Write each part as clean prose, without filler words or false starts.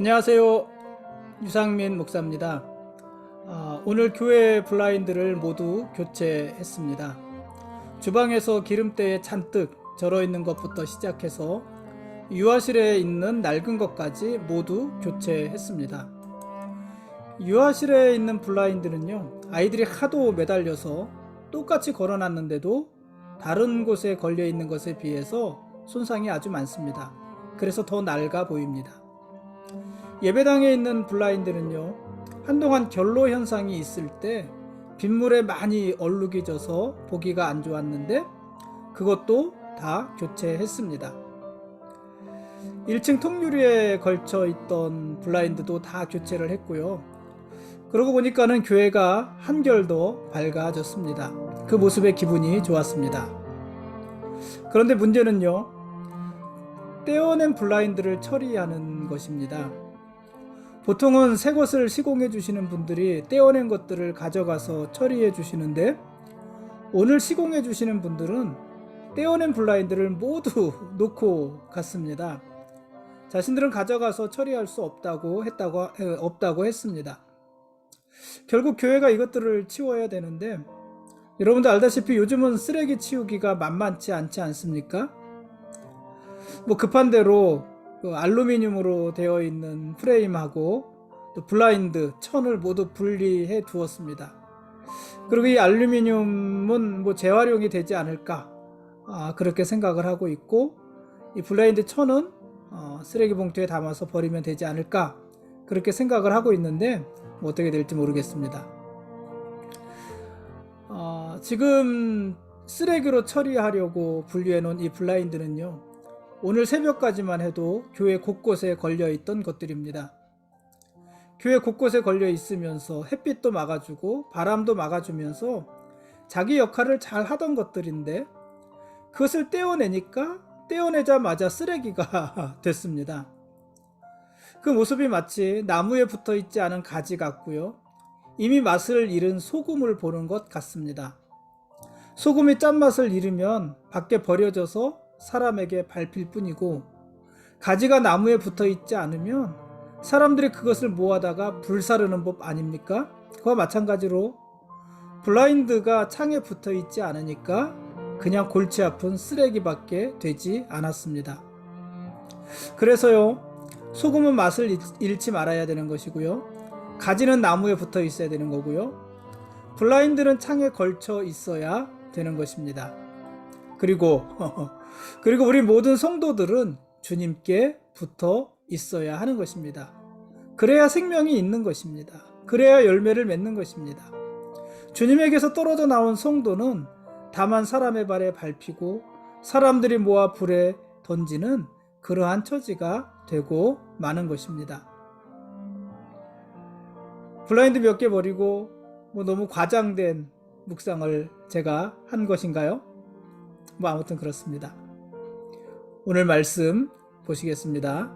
안녕하세요. 유상민 목사입니다. 오늘 교회 블라인드를 모두 교체했습니다. 주방에서 기름때에 잔뜩 절어있는 것부터 시작해서 유아실에 있는 낡은 것까지 모두 교체했습니다. 유아실에 있는 블라인드는요, 아이들이 하도 매달려서 똑같이 걸어놨는데도 다른 곳에 걸려있는 것에 비해서 손상이 아주 많습니다. 그래서 더 낡아 보입니다. 예배당에 있는 블라인드는요, 한동안 결로 현상이 있을 때 빗물에 많이 얼룩이 져서 보기가 안 좋았는데 그것도 다 교체했습니다. 1층 통유리에 걸쳐 있던 블라인드도 다 교체를 했고요. 그러고 보니까는 교회가 한결 더 밝아졌습니다. 그 모습에 기분이 좋았습니다. 그런데 문제는요, 떼어낸 블라인드를 처리하는 것입니다. 보통은 새 것을 시공해 주시는 분들이 떼어낸 것들을 가져가서 처리해 주시는데, 오늘 시공해 주시는 분들은 떼어낸 블라인드를 모두 놓고 갔습니다. 자신들은 가져가서 처리할 수 없다고 했습니다. 결국 교회가 이것들을 치워야 되는데, 여러분도 알다시피 요즘은 쓰레기 치우기가 만만치 않지 않습니까? 급한 대로 알루미늄으로 되어 있는 프레임하고 또 블라인드, 천을 모두 분리해 두었습니다. 그리고 이 알루미늄은 재활용이 되지 않을까, 그렇게 생각을 하고 있고, 이 블라인드 천은 쓰레기 봉투에 담아서 버리면 되지 않을까, 그렇게 생각을 하고 있는데 어떻게 될지 모르겠습니다. 지금 쓰레기로 처리하려고 분리해 놓은 이 블라인드는요, 오늘 새벽까지만 해도 교회 곳곳에 걸려있던 것들입니다. 교회 곳곳에 걸려 있으면서 햇빛도 막아주고 바람도 막아주면서 자기 역할을 잘 하던 것들인데, 그것을 떼어내니까 떼어내자마자 쓰레기가 됐습니다. 그 모습이 마치 나무에 붙어 있지 않은 가지 같고요, 이미 맛을 잃은 소금을 보는 것 같습니다. 소금이 짠맛을 잃으면 밖에 버려져서 사람에게 밟힐 뿐이고, 가지가 나무에 붙어 있지 않으면 사람들이 그것을 모아다가 불사르는 법 아닙니까? 그와 마찬가지로 블라인드가 창에 붙어 있지 않으니까 그냥 골치 아픈 쓰레기밖에 되지 않았습니다. 그래서요, 소금은 맛을 잃지 말아야 되는 것이고요, 가지는 나무에 붙어 있어야 되는 거고요, 블라인드는 창에 걸쳐 있어야 되는 것입니다. 그리고 우리 모든 성도들은 주님께 붙어 있어야 하는 것입니다. 그래야 생명이 있는 것입니다. 그래야 열매를 맺는 것입니다. 주님에게서 떨어져 나온 성도는 다만 사람의 발에 밟히고 사람들이 모아 불에 던지는 그러한 처지가 되고 마는 것입니다. 블라인드 몇 개 버리고 너무 과장된 묵상을 제가 한 것인가요? 아무튼 그렇습니다. 오늘 말씀 보시겠습니다.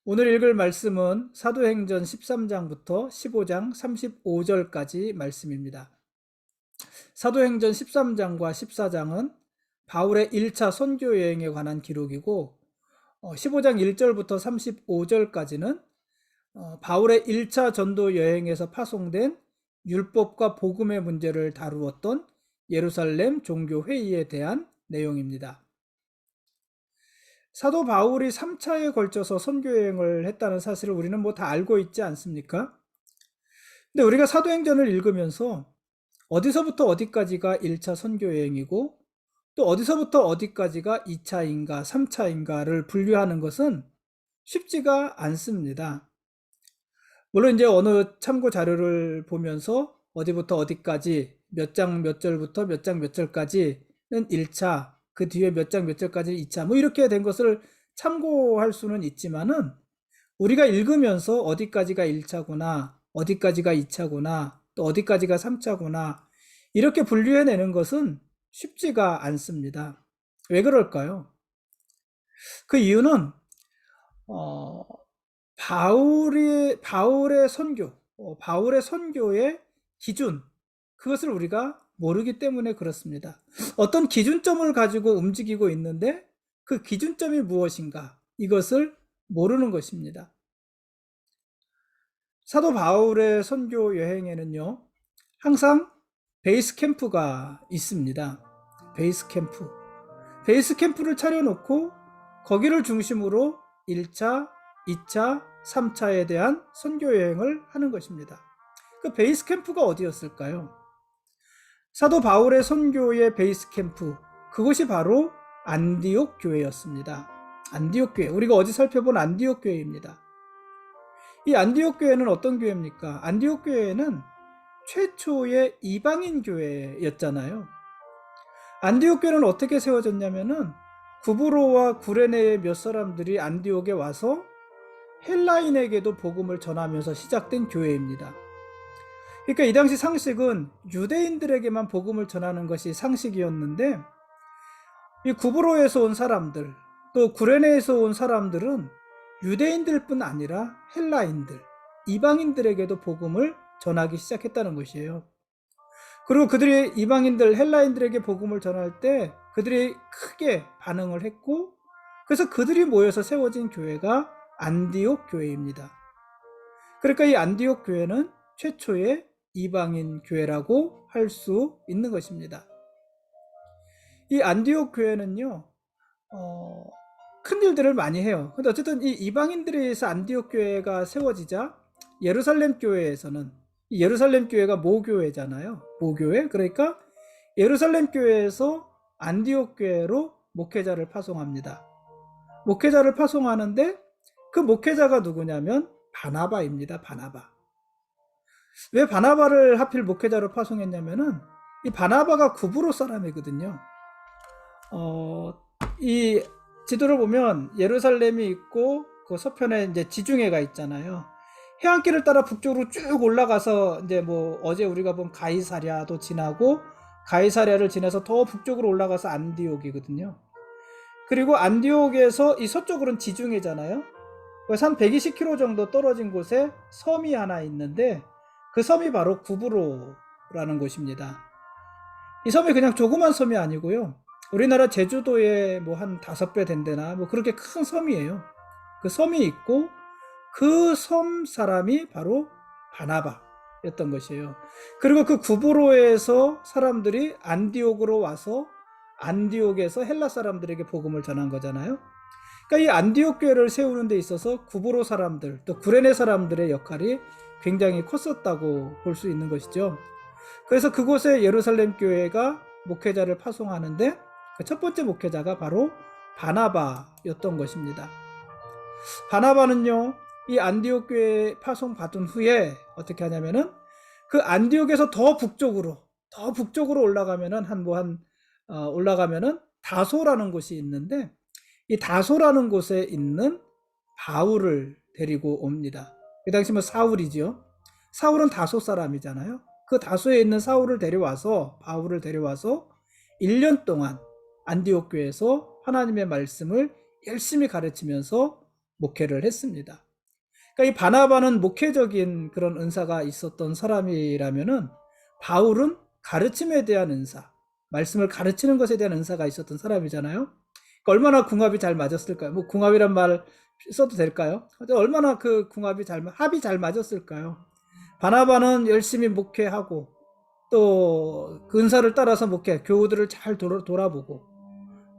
오늘 읽을 말씀은 사도행전 13장부터 15장 35절까지 말씀입니다. 사도행전 13장과 14장은 바울의 1차 선교 여행에 관한 기록이고, 15장 1절부터 35절까지는 바울의 1차 전도 여행에서 파송된 율법과 복음의 문제를 다루었던 예루살렘 종교회의에 대한 내용입니다. 사도 바울이 3차에 걸쳐서 선교여행을 했다는 사실을 우리는 다 알고 있지 않습니까? 근데 우리가 사도행전을 읽으면서 어디서부터 어디까지가 1차 선교여행이고 또 어디서부터 어디까지가 2차인가 3차인가를 분류하는 것은 쉽지가 않습니다. 물론 이제 어느 참고 자료를 보면서 어디부터 어디까지 몇 장 몇 절부터 몇 장 몇 절까지는 1차, 그 뒤에 몇 장 몇 절까지 2차, 이렇게 된 것을 참고할 수는 있지만은, 우리가 읽으면서 어디까지가 1차구나, 어디까지가 2차구나, 또 어디까지가 3차구나, 이렇게 분류해내는 것은 쉽지가 않습니다. 왜 그럴까요? 그 이유는 바울의 선교, 바울의 선교의 기준, 그것을 우리가 모르기 때문에 그렇습니다. 어떤 기준점을 가지고 움직이고 있는데 그 기준점이 무엇인가? 이것을 모르는 것입니다. 사도 바울의 선교 여행에는요, 항상 베이스 캠프가 있습니다. 베이스 캠프. 베이스 캠프를 차려놓고 거기를 중심으로 1차, 2차, 3차에 대한 선교 여행을 하는 것입니다. 그 베이스 캠프가 어디였을까요? 사도 바울의 선교의 베이스 캠프, 그것이 바로 안디옥 교회였습니다. 안디옥 교회, 우리가 어제 살펴본 안디옥 교회입니다. 이 안디옥 교회는 어떤 교회입니까? 안디옥 교회는 최초의 이방인 교회였잖아요. 안디옥 교회는 어떻게 세워졌냐면은 구브로와 구레네의 몇 사람들이 안디옥에 와서 헬라인에게도 복음을 전하면서 시작된 교회입니다. 그러니까 이 당시 상식은 유대인들에게만 복음을 전하는 것이 상식이었는데, 이 구브로에서 온 사람들, 또 구레네에서 온 사람들은 유대인들뿐 아니라 헬라인들, 이방인들에게도 복음을 전하기 시작했다는 것이에요. 그리고 그들이 이방인들, 헬라인들에게 복음을 전할 때 그들이 크게 반응을 했고, 그래서 그들이 모여서 세워진 교회가 안디옥 교회입니다. 그러니까 이 안디옥 교회는 최초의 이방인 교회라고 할 수 있는 것입니다. 이 안디옥 교회는요, 큰 일들을 많이 해요. 근데 어쨌든 이 이방인들에 의해서 안디옥 교회가 세워지자 예루살렘 교회에서는, 이 예루살렘 교회가 모교회잖아요. 모교회. 그러니까 예루살렘 교회에서 안디옥 교회로 목회자를 파송합니다. 목회자를 파송하는데 그 목회자가 누구냐면 바나바입니다. 바나바. 왜 바나바를 하필 목회자로 파송했냐면은 이 바나바가 구브로 사람이거든요. 이 지도를 보면 예루살렘이 있고 그 서편에 이제 지중해가 있잖아요. 해안길을 따라 북쪽으로 쭉 올라가서 이제 뭐 어제 우리가 본 가이사랴도 지나고, 가이사랴를 지나서 더 북쪽으로 올라가서 안디옥이거든요. 그리고 안디옥에서 이 서쪽으로는 지중해잖아요. 그래서 한 120km 정도 떨어진 곳에 섬이 하나 있는데 그 섬이 바로 구브로라는 곳입니다. 이 섬이 그냥 조그만 섬이 아니고요, 우리나라 제주도의 뭐 한 5배 된대나 뭐 그렇게 큰 섬이에요. 그 섬이 있고 그 섬 사람이 바로 바나바였던 것이에요. 그리고 그 구브로에서 사람들이 안디옥으로 와서 안디옥에서 헬라 사람들에게 복음을 전한 거잖아요. 그러니까 이 안디옥 교회를 세우는 데 있어서 구브로 사람들, 또 구레네 사람들의 역할이 굉장히 컸었다고 볼 수 있는 것이죠. 그래서 그곳에 예루살렘 교회가 목회자를 파송하는데 그 첫 번째 목회자가 바로 바나바였던 것입니다. 바나바는요, 이 안디옥 교회에 파송 받은 후에 어떻게 하냐면은 그 안디옥에서 더 북쪽으로 올라가면은 올라가면은 다소라는 곳이 있는데, 이 다소라는 곳에 있는 바울을 데리고 옵니다. 그 당시 뭐 사울이죠. 사울은 다소 사람이잖아요. 그 다소에 있는 바울을 데려와서 1년 동안 안디옥 교회에서 하나님의 말씀을 열심히 가르치면서 목회를 했습니다. 그러니까 이 바나바는 목회적인 그런 은사가 있었던 사람이라면은 바울은 가르침에 대한 은사, 말씀을 가르치는 것에 대한 은사가 있었던 사람이잖아요. 그러니까 얼마나 궁합이 잘 맞았을까요? 뭐 궁합이란 말 써도 될까요? 얼마나 그 합이 잘 맞았을까요? 바나바는 열심히 목회하고 또 그 은사를 따라서 교우들을 잘 돌아보고,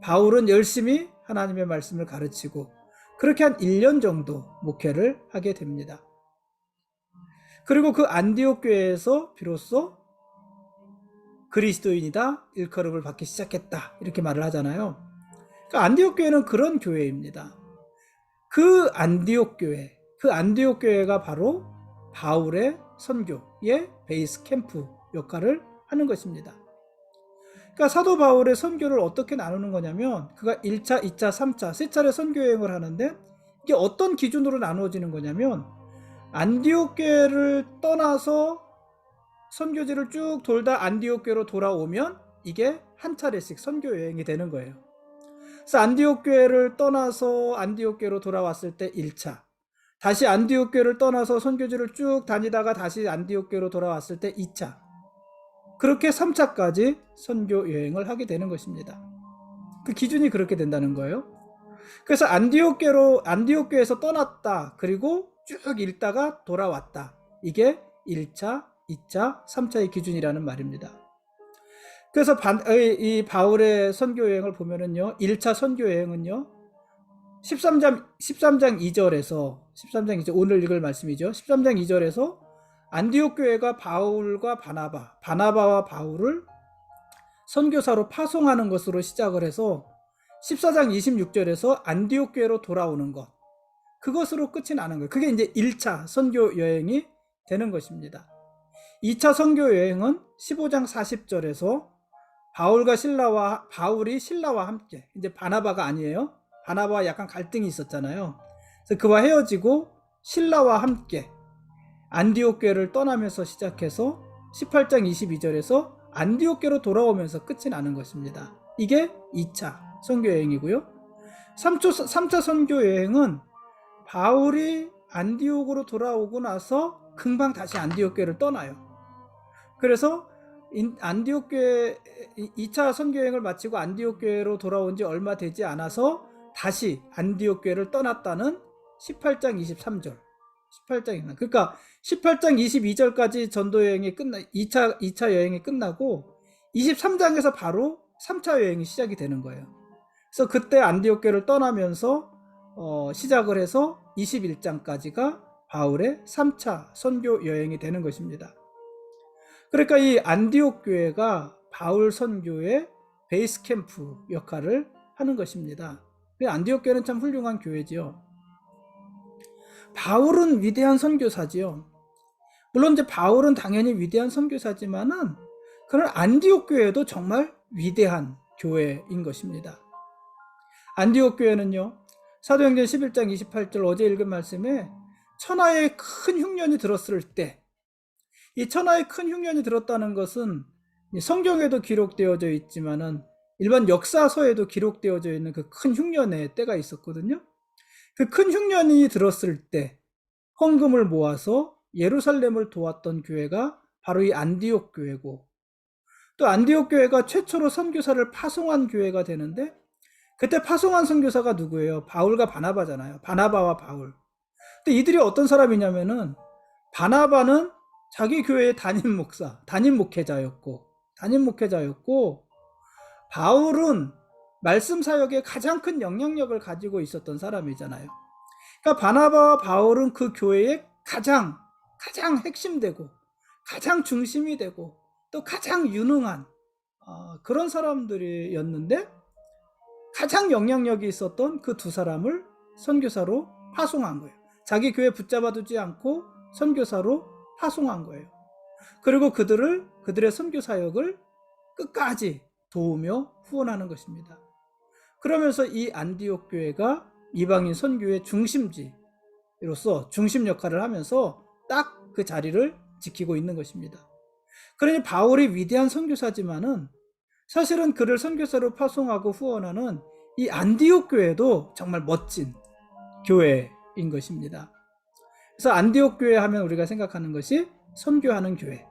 바울은 열심히 하나님의 말씀을 가르치고, 그렇게 한 1년 정도 목회를 하게 됩니다. 그리고 그 안디옥 교회에서 비로소 그리스도인이다 일컬음을 받기 시작했다, 이렇게 말을 하잖아요. 그러니까 안디옥 교회는 그런 교회입니다. 그 안디옥 교회가 바로 바울의 선교의 베이스 캠프 역할을 하는 것입니다. 그러니까 사도 바울의 선교를 어떻게 나누는 거냐면, 그가 1차, 2차, 3차 세 차례 선교 여행을 하는데 이게 어떤 기준으로 나누어지는 거냐면, 안디옥 교회를 떠나서 선교지를 쭉 돌다 안디옥 교회로 돌아오면 이게 한 차례씩 선교 여행이 되는 거예요. 그래서 안디옥 교회를 떠나서 안디옥 교회로 돌아왔을 때 1차, 다시 안디옥 교회를 떠나서 선교지를 쭉 다니다가 다시 안디옥 교회로 돌아왔을 때 2차, 그렇게 3차까지 선교 여행을 하게 되는 것입니다. 그 기준이 그렇게 된다는 거예요. 그래서 안디옥교에서 떠났다. 그리고 쭉 읽다가 돌아왔다. 이게 1차, 2차, 3차의 기준이라는 말입니다. 그래서 이 바울의 선교 여행을 보면은요, 1차 선교 여행은요, 13장 2절에서, 오늘 읽을 말씀이죠. 13장 2절에서 안디옥 교회가 바울과 바나바와 바울을 선교사로 파송하는 것으로 시작을 해서 14장 26절에서 안디옥 교회로 돌아오는 것, 그것으로 끝이 나는 거예요. 그게 이제 1차 선교 여행이 되는 것입니다. 2차 선교 여행은 15장 40절에서 바울이 신라와 함께, 이제 바나바가 아니에요. 바나바와 약간 갈등이 있었잖아요. 그래서 그와 헤어지고 신라와 함께 안디옥 교회를 떠나면서 시작해서 18장 22절에서 안디옥 교회로 돌아오면서 끝이 나는 것입니다. 이게 2차 선교 여행이고요. 3차 선교 여행은 바울이 안디옥으로 돌아오고 나서 금방 다시 안디옥 교회를 떠나요. 그래서 안디옥 교회 2차 선교 여행을 마치고 안디옥 교회로 돌아온 지 얼마 되지 않아서 다시 안디옥 교회를 떠났다는 18장 23절. 18장이나. 그러니까 18장 22절까지 전도 여행이 2차 여행이 끝나고 23장에서 바로 3차 여행이 시작이 되는 거예요. 그래서 그때 안디옥 교회를 떠나면서 시작을 해서 21장까지가 바울의 3차 선교 여행이 되는 것입니다. 그러니까 이 안디옥 교회가 바울 선교의 베이스 캠프 역할을 하는 것입니다. 안디옥 교회는 참 훌륭한 교회지요. 바울은 위대한 선교사지요. 물론 이제 바울은 당연히 위대한 선교사지만은 그런 안디옥 교회도 정말 위대한 교회인 것입니다. 안디옥 교회는요, 사도행전 11장 28절 어제 읽은 말씀에 천하의 큰 흉년이 들었을 때, 이 천하의 큰 흉년이 들었다는 것은 성경에도 기록되어져 있지만은 일반 역사서에도 기록되어져 있는 그 큰 흉년의 때가 있었거든요. 그 큰 흉년이 들었을 때 헌금을 모아서 예루살렘을 도왔던 교회가 바로 이 안디옥 교회고, 또 안디옥 교회가 최초로 선교사를 파송한 교회가 되는데, 그때 파송한 선교사가 누구예요? 바울과 바나바잖아요. 바나바와 바울. 근데 이들이 어떤 사람이냐면은, 바나바는 자기 교회의 담임 목회자였고, 바울은 말씀 사역에 가장 큰 영향력을 가지고 있었던 사람이잖아요. 그러니까 바나바와 바울은 그 교회의 가장 핵심되고, 가장 중심이 되고, 또 가장 유능한 그런 사람들이었는데, 가장 영향력이 있었던 그 두 사람을 선교사로 파송한 거예요. 자기 교회 붙잡아두지 않고 선교사로 파송한 거예요. 그리고 그들의 선교 사역을 끝까지 도우며 후원하는 것입니다. 그러면서 이 안디옥 교회가 이방인 선교의 중심지로서 중심 역할을 하면서 딱 그 자리를 지키고 있는 것입니다. 그러니 바울이 위대한 선교사지만은 사실은 그를 선교사로 파송하고 후원하는 이 안디옥 교회도 정말 멋진 교회인 것입니다. 그래서 안디옥 교회 하면 우리가 생각하는 것이 선교하는 교회,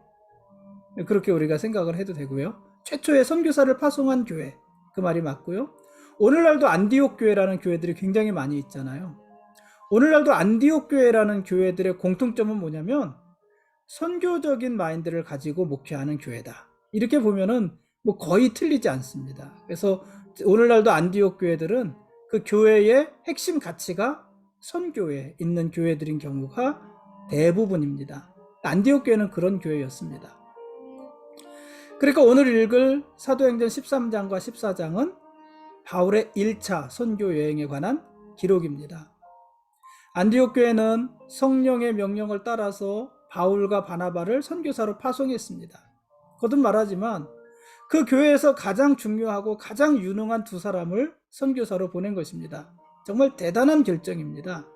그렇게 우리가 생각을 해도 되고요. 최초의 선교사를 파송한 교회, 그 말이 맞고요. 오늘날도 안디옥 교회라는 교회들이 굉장히 많이 있잖아요. 오늘날도 안디옥 교회라는 교회들의 공통점은 뭐냐면 선교적인 마인드를 가지고 목회하는 교회다. 이렇게 보면은 뭐 거의 틀리지 않습니다. 그래서 오늘날도 안디옥 교회들은 그 교회의 핵심 가치가 선교에 있는 교회들인 경우가 대부분입니다. 안디옥 교회는 그런 교회였습니다. 그러니까 오늘 읽을 사도행전 13장과 14장은 바울의 1차 선교 여행에 관한 기록입니다. 안디옥 교회는 성령의 명령을 따라서 바울과 바나바를 선교사로 파송했습니다. 거듭 말하지만 그 교회에서 가장 중요하고 가장 유능한 두 사람을 선교사로 보낸 것입니다. 정말 대단한 결정입니다.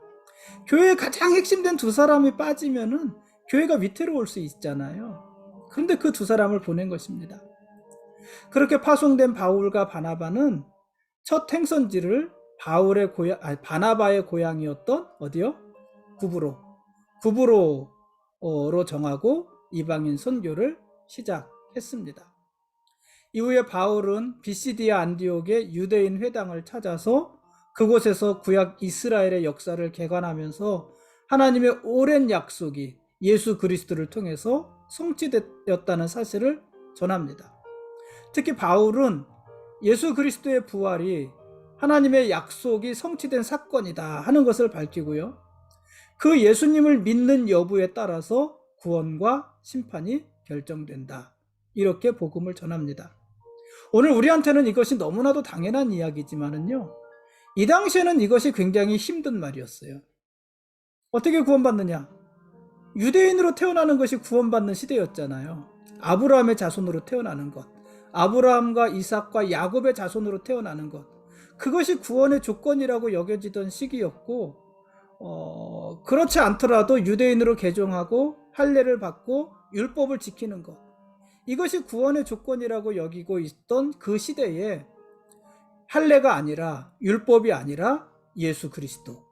교회에 가장 핵심된 두 사람이 빠지면은 교회가 위태로울 수 있잖아요. 그런데 그 두 사람을 보낸 것입니다. 그렇게 파송된 바울과 바나바는 첫 행선지를 바나바의 고향이었던 어디요? 구브로로 정하고 이방인 선교를 시작했습니다. 이후에 바울은 비시디아 안디옥의 유대인 회당을 찾아서 그곳에서 구약 이스라엘의 역사를 개관하면서 하나님의 오랜 약속이 예수 그리스도를 통해서 성취되었다는 사실을 전합니다. 특히 바울은 예수 그리스도의 부활이 하나님의 약속이 성취된 사건이다 하는 것을 밝히고요. 그 예수님을 믿는 여부에 따라서 구원과 심판이 결정된다. 이렇게 복음을 전합니다. 오늘 우리한테는 이것이 너무나도 당연한 이야기지만은요, 이 당시에는 이것이 굉장히 힘든 말이었어요. 어떻게 구원받느냐? 유대인으로 태어나는 것이 구원받는 시대였잖아요. 아브라함의 자손으로 태어나는 것, 아브라함과 이삭과 야곱의 자손으로 태어나는 것, 그것이 구원의 조건이라고 여겨지던 시기였고, 그렇지 않더라도 유대인으로 개종하고 할례를 받고 율법을 지키는 것, 이것이 구원의 조건이라고 여기고 있던 그 시대에 할례가 아니라, 율법이 아니라 예수 그리스도,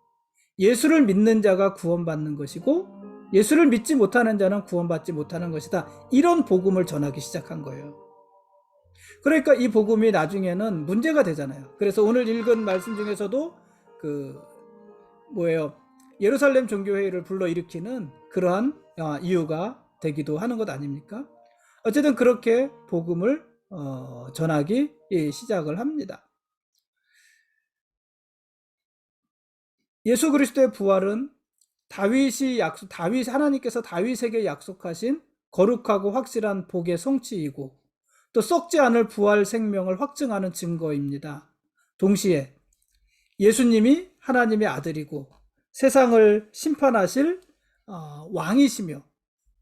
예수를 믿는 자가 구원받는 것이고 예수를 믿지 못하는 자는 구원받지 못하는 것이다, 이런 복음을 전하기 시작한 거예요. 그러니까 이 복음이 나중에는 문제가 되잖아요. 그래서 오늘 읽은 말씀 중에서도 예루살렘 종교회의를 불러일으키는 그러한 이유가 되기도 하는 것 아닙니까? 어쨌든 그렇게 복음을 전하기 시작을 합니다. 예수 그리스도의 부활은 하나님께서 다윗에게 약속하신 거룩하고 확실한 복의 성취이고 또 썩지 않을 부활 생명을 확증하는 증거입니다. 동시에 예수님이 하나님의 아들이고 세상을 심판하실 왕이시며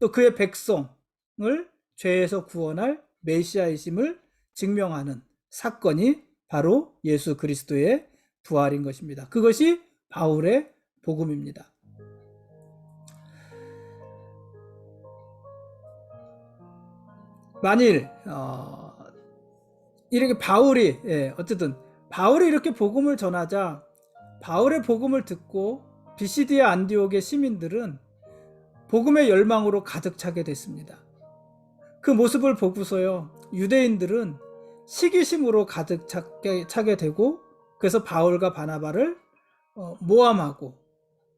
또 그의 백성을 죄에서 구원할 메시아이심을 증명하는 사건이 바로 예수 그리스도의 부활인 것입니다. 그것이 바울의 복음입니다. 만일 이렇게 바울이 이렇게 복음을 전하자 바울의 복음을 듣고 비시디아 안디옥의 시민들은 복음의 열망으로 가득 차게 됐습니다. 그 모습을 보고서요, 유대인들은 시기심으로 가득 차게 되고, 그래서 바울과 바나바를 모함하고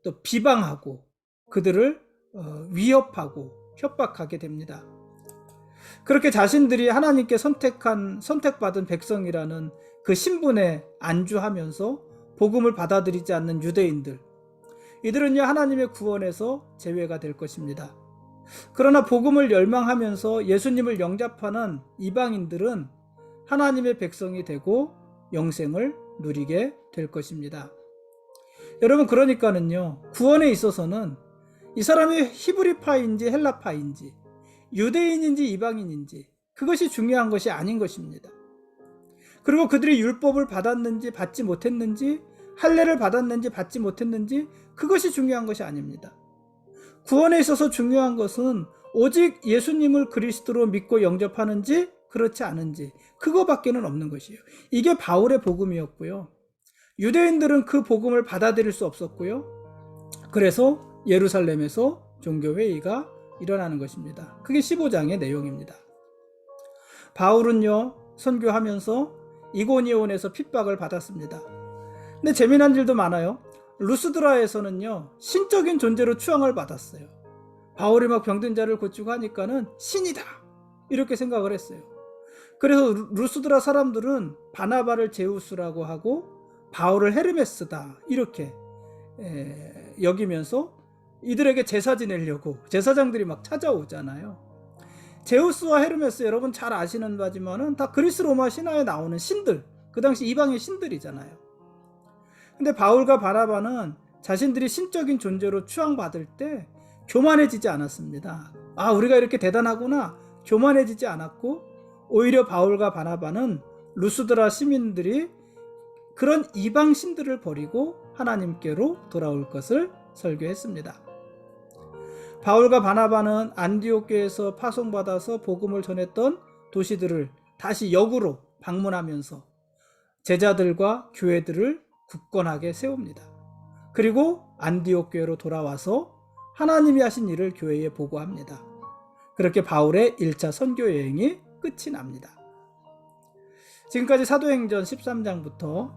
또 비방하고 그들을 위협하고 협박하게 됩니다. 그렇게 자신들이 하나님께 선택받은 백성이라는 그 신분에 안주하면서 복음을 받아들이지 않는 유대인들, 이들은요 하나님의 구원에서 제외가 될 것입니다. 그러나 복음을 열망하면서 예수님을 영접하는 이방인들은 하나님의 백성이 되고 영생을 누리게 될 것입니다. 여러분, 그러니까는요, 구원에 있어서는 이 사람이 히브리파인지 헬라파인지 유대인인지 이방인인지 그것이 중요한 것이 아닌 것입니다. 그리고 그들이 율법을 받았는지 받지 못했는지, 할례를 받았는지 받지 못했는지, 그것이 중요한 것이 아닙니다. 구원에 있어서 중요한 것은 오직 예수님을 그리스도로 믿고 영접하는지 그렇지 않은지, 그거밖에는 없는 것이에요. 이게 바울의 복음이었고요. 유대인들은 그 복음을 받아들일 수 없었고요. 그래서 예루살렘에서 종교회의가 일어나는 것입니다. 그게 15장의 내용입니다. 바울은요, 선교하면서 이고니온에서 핍박을 받았습니다. 근데 재미난 일도 많아요. 루스드라에서는요, 신적인 존재로 추앙을 받았어요. 바울이 막 병든 자를 고치고 하니까는 신이다, 이렇게 생각을 했어요. 그래서 루스드라 사람들은 바나바를 제우스라고 하고 바울을 헤르메스다, 이렇게 여기면서 이들에게 제사 지내려고 제사장들이 막 찾아오잖아요. 제우스와 헤르메스, 여러분 잘 아시는 바지만은 다 그리스 로마 신화에 나오는 신들, 그 당시 이방의 신들이잖아요. 근데 바울과 바나바는 자신들이 신적인 존재로 추앙받을 때 교만해지지 않았습니다. 우리가 이렇게 대단하구나, 교만해지지 않았고, 오히려 바울과 바나바는 루스드라 시민들이 그런 이방 신들을 버리고 하나님께로 돌아올 것을 설교했습니다. 바울과 바나바는 안디옥 교회에서 파송받아서 복음을 전했던 도시들을 다시 역으로 방문하면서 제자들과 교회들을 굳건하게 세웁니다. 그리고 안디옥 교회로 돌아와서 하나님이 하신 일을 교회에 보고합니다. 그렇게 바울의 1차 선교 여행이 끝이 납니다. 지금까지 사도행전 13장부터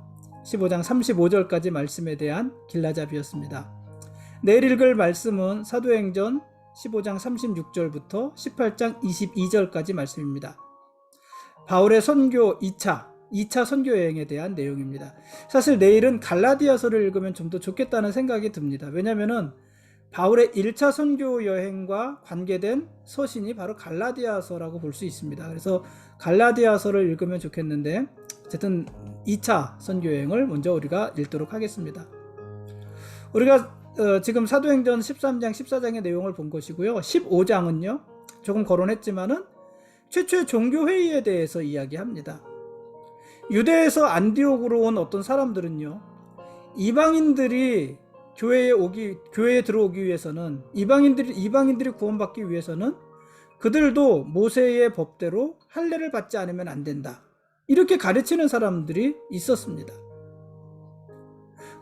15장 35절까지 말씀에 대한 길라잡이였습니다. 내일 읽을 말씀은 사도행전 15장 36절부터 18장 22절까지 말씀입니다. 바울의 선교 2차 선교 여행에 대한 내용입니다. 사실 내일은 갈라디아서를 읽으면 좀 더 좋겠다는 생각이 듭니다. 왜냐하면 바울의 1차 선교 여행과 관계된 서신이 바로 갈라디아서라고 볼 수 있습니다. 그래서 갈라디아서를 읽으면 좋겠는데 어쨌든 2차 선교 여행을 먼저 우리가 읽도록 하겠습니다. 우리가 지금 사도행전 13장 14장의 내용을 본 것이고요. 15장은요 조금 거론했지만은 최초의 종교회의에 대해서 이야기합니다. 유대에서 안디옥으로 온 어떤 사람들은요, 이방인들이 교회에 들어오기 위해서는, 이방인들이 구원받기 위해서는 그들도 모세의 법대로 할례를 받지 않으면 안 된다, 이렇게 가르치는 사람들이 있었습니다.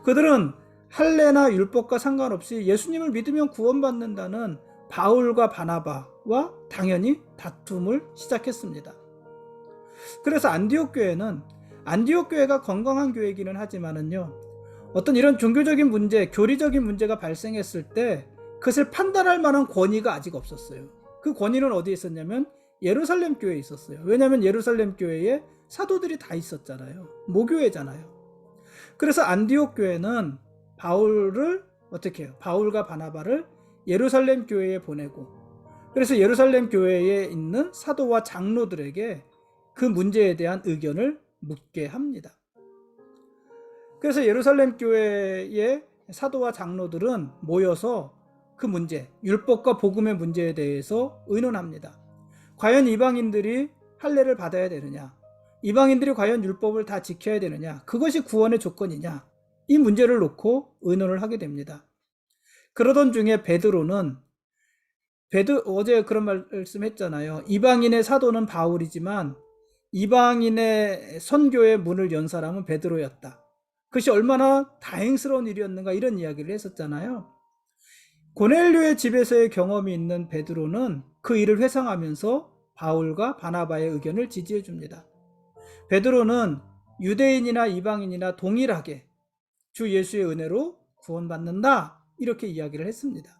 그들은 할례나 율법과 상관없이 예수님을 믿으면 구원받는다는 바울과 바나바와 당연히 다툼을 시작했습니다. 그래서 안디옥 교회가 건강한 교회이기는 하지만은요, 어떤 이런 종교적인 문제, 교리적인 문제가 발생했을 때 그것을 판단할 만한 권위가 아직 없었어요. 그 권위는 어디에 있었냐면 예루살렘 교회에 있었어요. 왜냐하면 예루살렘 교회에 사도들이 다 있었잖아요. 모교회잖아요. 그래서 안디옥 교회는 바울을 어떻게 해요? 바울과 바나바를 예루살렘 교회에 보내고, 그래서 예루살렘 교회에 있는 사도와 장로들에게 그 문제에 대한 의견을 묻게 합니다. 그래서 예루살렘 교회의 사도와 장로들은 모여서 그 문제, 율법과 복음의 문제에 대해서 의논합니다. 과연 이방인들이 할례를 받아야 되느냐, 이방인들이 과연 율법을 다 지켜야 되느냐, 그것이 구원의 조건이냐, 이 문제를 놓고 의논을 하게 됩니다. 그러던 중에 베드로는 어제 그런 말씀했잖아요. 이방인의 사도는 바울이지만 이방인의 선교의 문을 연 사람은 베드로였다. 그것이 얼마나 다행스러운 일이었는가, 이런 이야기를 했었잖아요. 고넬료의 집에서의 경험이 있는 베드로는 그 일을 회상하면서 바울과 바나바의 의견을 지지해 줍니다. 베드로는 유대인이나 이방인이나 동일하게 주 예수의 은혜로 구원받는다, 이렇게 이야기를 했습니다.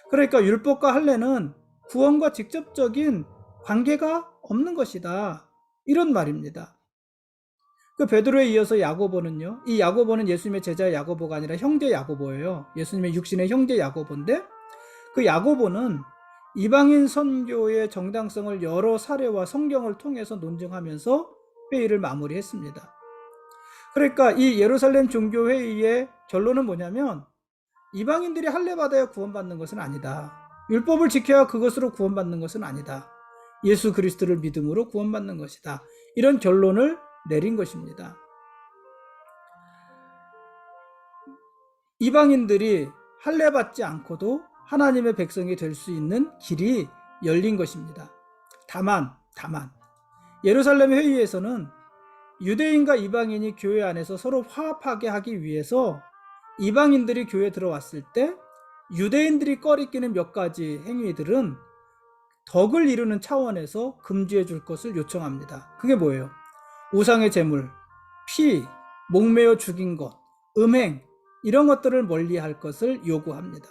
그러니까 율법과 할례는 구원과 직접적인 관계가 없는 것이다, 이런 말입니다. 그 베드로에 이어서 야고보는요, 이 야고보는 예수님의 제자 야고보가 아니라 형제 야고보예요. 예수님의 육신의 형제 야고보인데, 그 야고보는 이방인 선교의 정당성을 여러 사례와 성경을 통해서 논증하면서 회의를 마무리했습니다. 그러니까 이 예루살렘 종교회의의 결론은 뭐냐면, 이방인들이 할례 받아야 구원받는 것은 아니다. 율법을 지켜야 그것으로 구원받는 것은 아니다. 예수 그리스도를 믿음으로 구원받는 것이다. 이런 결론을 내린 것입니다. 이방인들이 할례 받지 않고도 하나님의 백성이 될 수 있는 길이 열린 것입니다. 다만 예루살렘 회의에서는 유대인과 이방인이 교회 안에서 서로 화합하게 하기 위해서 이방인들이 교회에 들어왔을 때 유대인들이 꺼리끼는 몇 가지 행위들은 덕을 이루는 차원에서 금지해 줄 것을 요청합니다. 그게 뭐예요? 우상의 제물, 피, 목매어 죽인 것, 음행, 이런 것들을 멀리할 것을 요구합니다.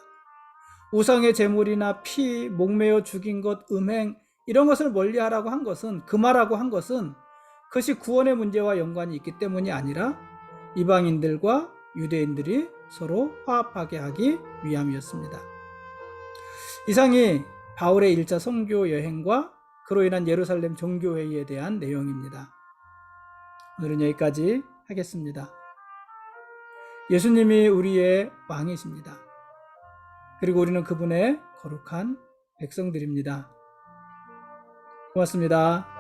우상의 제물이나 피, 목매어 죽인 것, 음행, 이런 것을 멀리하라고 한 것은, 금하라고 한 것은 그것이 구원의 문제와 연관이 있기 때문이 아니라 이방인들과 유대인들이 서로 화합하게 하기 위함이었습니다. 이상이 바울의 1차 선교 여행과 그로 인한 예루살렘 종교회의에 대한 내용입니다. 오늘은 여기까지 하겠습니다. 예수님이 우리의 왕이십니다. 그리고 우리는 그분의 거룩한 백성들입니다. 고맙습니다.